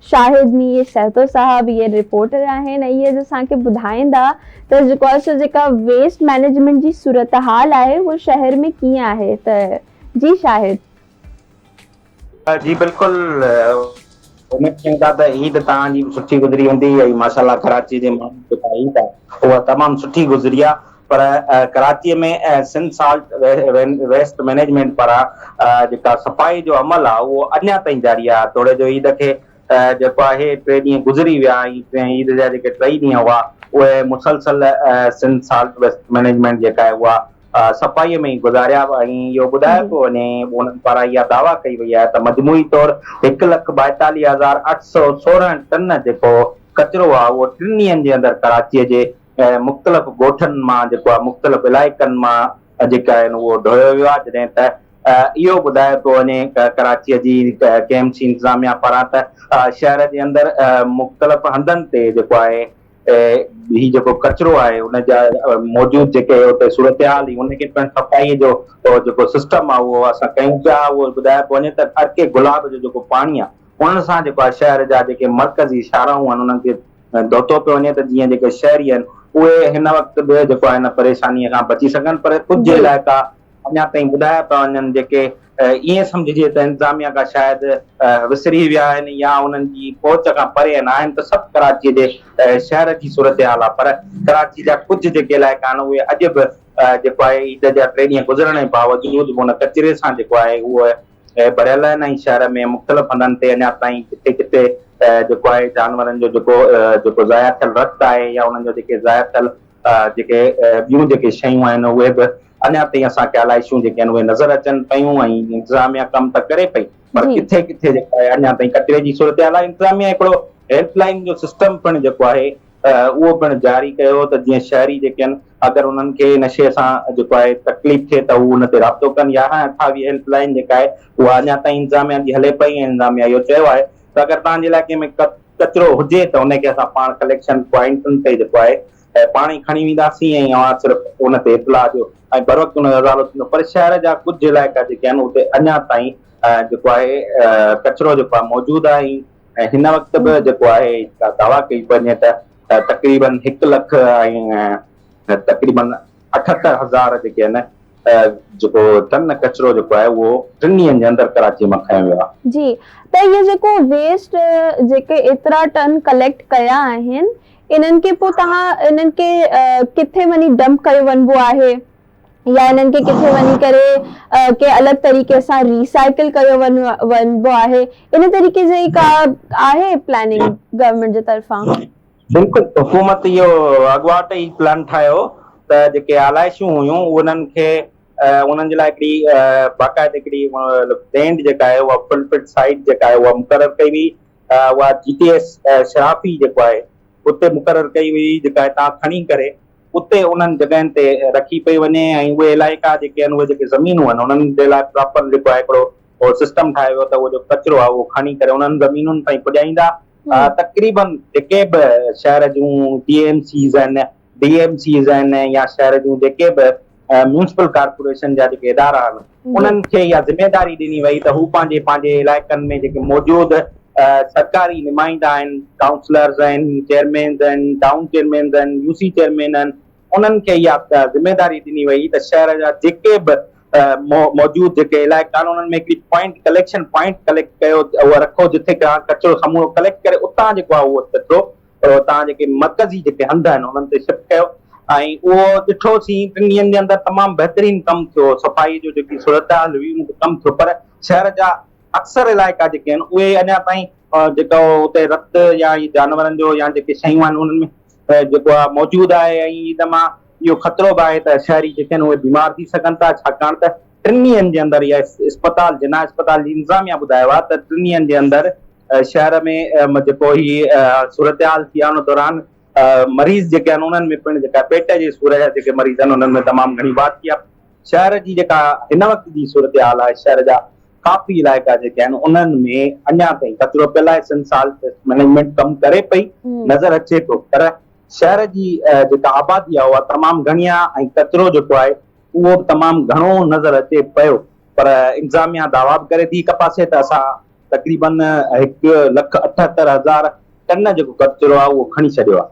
शाहिद मीर सहतो साहब ये रिपोर्टर आहिनि ऐं इहे असांखे ॿुधाईंदा त जेको आहे सो जेका वेस्ट मैनेजमेंट जी सूरत हाल आहे उहो शहर में कीअं आहे। त जी शाहिद। जी बिल्कुल उमेद कयूं था त ईद तव्हांजी सुठी गुज़री हूंदी ऐं माशाल्लाह कराची जे माण्हुनि जेका ईद आहे उहा तमामु सुठी गुज़री आहे। पर कराचीअ में सिंध साल्ट वेस्ट मैनेजमेंट पारां जेका सफ़ाई जो अमल आहे उहो अञा ताईं जारी आहे। तोड़े जो ईद खे जेको आहे 3 ॾींहं गुज़री विया ऐं ईद जा जेके 3 ॾींहं हुआ उहे मुसलसल सिंध साल्ट वेस्ट मैनेजमेंट जेका आहे उहा सफ़ाईअ में ई गुज़ारिया ऐं इहो ॿुधाए पियो वञे उन्हनि पारां इहा दावा कई वई आहे त मजमूई तौरु 1,42,816 टन जेको कचिरो आहे उहो 3 ॾींहंनि जे अंदरि कराचीअ जे मुख़्तलिफ़ ॻोठनि मां जेको आहे मुख़्तलिफ़ इलाइक़नि मां जेका आहिनि उहो ढोयो वियो आहे। जॾहिं त इहो ॿुधाए पियो वञे कराचीअ जी KMC इंतिज़ामिया पारां त शहर जे अंदरि मुख़्तलिफ़ हंधनि ते जेको आहे ही जेको कचिरो आहे उनजा मौजूदु जेके उते सूरत हाल उनखे पिणु सफ़ाईअ जो जेको सिस्टम आहे उहो असां कयूं पिया। उहो ॿुधाए पियो वञे त अर्के गुलाब जो जेको पाणी आहे उन्हनि सां जेको आहे शहर जा जेके मर्कज़ी शाहराऊं आहिनि उन्हनि खे धोतो पियो वञे त जीअं जेके शहरी आहिनि उहे हिन वक़्तु बि जेको आहे हिन परेशानीअ खां बची सघनि। पर कुझु इलाइक़ा अञा ताईं ॿुधाया पिया वञनि जेके ईअं सम्झिजे त इंतिज़ामिया खां शायदि विसरी विया आहिनि या उन्हनि जी पहुच खां परे आहिनि त सभु कराचीअ जे शहर जी सूरत हाल आहे। पर कराची जा कुझु जेके इलाइक़ा आहिनि उहे अॼु बि जेको आहे ईद जा 3 ॾींहं गुज़रण जे बावजूदि उन कचिरे सां जेको आहे उहे भरियल आहिनि ऐं शहर में मुख़्तलिफ़ हंधनि ते अञा ताईं किथे किथे जेको आहे जानवरनि जो जेको ज़ाया थियल रत आहे या उन्हनि जो जेके ज़ाया थियल जेके ॿियूं जेके शयूं आहिनि उहे बि अञा ताईं असांखे आलाइशूं जेके आहिनि उहे नज़र अचनि पियूं ऐं इंतिज़ामिया कमु त करे पई पर किथे किथे जेको आहे अञा ताईं कचिरे जी सूरत हाल आहे। इंतिज़ामिया हिकिड़ो हेल्पलाइन जो सिस्टम पिणु जेको आहे उहो पिणु जारी कयो त जीअं शहरी जेके आहिनि अगरि उन्हनि खे नशे सां जेको आहे तकलीफ़ थिए त हू हुन ते राब्तो कनि। 1128 हेल्पलाइन जेका आहे उहा अञा ताईं इंतिज़ामिया जी हले पई ऐं इंतिज़ामिया इहो चयो आहे त अगरि तव्हांजे इलाइक़े में कचिरो हुजे त उनखे असां पाण कलेक्शन पॉइंटुनि ते जेको आहे पाण ई खणी वेंदासीं ऐं सिर्फ़ु उन ते इतलाह ॾियो ऐं बर वक़्तु हुनजो हज़ारो थींदो। पर शहर जा कुझु इलाइक़ा जेके आहिनि उते अञा ताईं जेको आहे कचिरो जेको आहे मौजूदु आहे ऐं हिन वक़्तु बि जेको आहे दावा कई वञे त तक़रीबन 1 लख ऐं तक़रीबन 78,000 जेके आहिनि जेको टन कचिरो जेको आहे उहो 3 ॾींहंनि जे अंदरि कराची मां खयो वियो आहे। जी त इहे जेको वेस्ट जेके एतिरा टन कलेक्ट कया आहिनि इन्हनि खे पोइ तव्हां इन्हनि खे किथे वञी डंप कयो वञिबो आहे या इन्हनि खे किथे वञी करे के अलॻि तरीक़े सां रिसाइकिल कयो वञिबो आहे। इन तरीक़े जी का आहे प्लानिंग गवर्नमेंट जे तरफ़ां? बिल्कुलु हुकूमत इहो अॻुवाट ई प्लान ठाहियो त जेके आलाइशूं हुयूं उन्हनि खे उन्हनि जे लाइ हिकिड़ी बाक़ाइदा हिकिड़ी लैंड जेका आहे उहा फुलफिट साइट जेका आहे उहा मुक़ररु कई हुई। उहा GTS शराफ़ी जेको आहे उते मुक़ररु कई हुई जेका आहे तव्हां खणी करे उते उन्हनि जॻहियुनि ते रखी पई वञे ऐं उहे इलाइक़ा जेके आहिनि उहे जेके ज़मीनूं आहिनि उन्हनि जे लाइ प्रॉपर जेको आहे हिकिड़ो सिस्टम ठाहियो वियो त उहो जो कचिरो आहे उहो खणी करे उन्हनि ज़मीनुनि ताईं पुॼाईंदा। तक़रीबन जेके बि शहर जूं TMCs आहिनि DMCs आहिनि या शहर जूं जेके बि म्यूनिसिपल कॉर्पोरेशन जा जेके इदारा आहिनि उन्हनि खे इहा ज़िमेदारी ॾिनी वई त हू पंहिंजे इलाइक़नि में जेके मौजूदु सरकारी नुमाइंदा आहिनि काउंसलर्स आहिनि चेयरमैन आहिनि टाउन चेयरमैन आहिनि UC चेयरमैन आहिनि उन्हनि खे इहा ज़िमेदारी ॾिनी वई त शहर जा जेके बि मौजूदु जेके इलाइक़ा आहिनि उन्हनि में हिकिड़ी कलेक्शन पॉइंट कलेक्ट कयो उहा रखो जिथे कचिरो समूरो कलेक्ट करे उतां जेको आहे उहो कचिरो तव्हां जेके मर्कज़ी जेके हंध आहिनि उन्हनि ते शिफ्ट कयो ऐं उहो ॾिठोसीं 3 ॾींहंनि जे अंदरि तमामु बहितरीनु कमु थियो। सफ़ाई जो जेकी सूरत हाल हुई उन ते कमु थियो पर शहर जा अक्सर इलाइक़ा जेके आहिनि उहे अञा ताईं जेको उते रत या जानवरनि जो या जेके शयूं आहिनि उन्हनि में जेको आहे मौजूदु आहे ऐं इन मां इहो ख़तरो बि आहे त शहरी जेके आहिनि उहे बीमार थी सघनि था छाकाणि त 3 ॾींहंनि जे अंदरि इहा इस्पताल जिना इस्पताल जी इंतिज़ामिया ॿुधायो आहे त 3 ॾींहंनि जे अंदरि शहर में जेको ही सूरत हाल थी आहे उन दौरान मरीज़ जेके आहिनि उन्हनि में पिणु जेका पेट जे सूर जा जेके मरीज़ आहिनि उन्हनि में तमामु घणी बात थी आहे। शहर जी जेका हिन वक़्त जी सूरत हाल आहे शहर जा काफ़ी इलाइक़ा जेके आहिनि उन्हनि में अञा ताईं कचिरो पियल आहे। सिंध साल्ट मैनेजमेंट कमु करे पई नज़र अचे थो पर शहर जी जेका आबादी आहे उहा तमामु घणी आहे ऐं कचिरो जेको आहे उहो तमामु घणो नज़र अचे पियो पर इंतिज़ामिया दावा बि करे थी हिक पासे त असां तक़रीबन 1,78,000 टन जेको कचिरो आहे उहो खणी छॾियो आहे।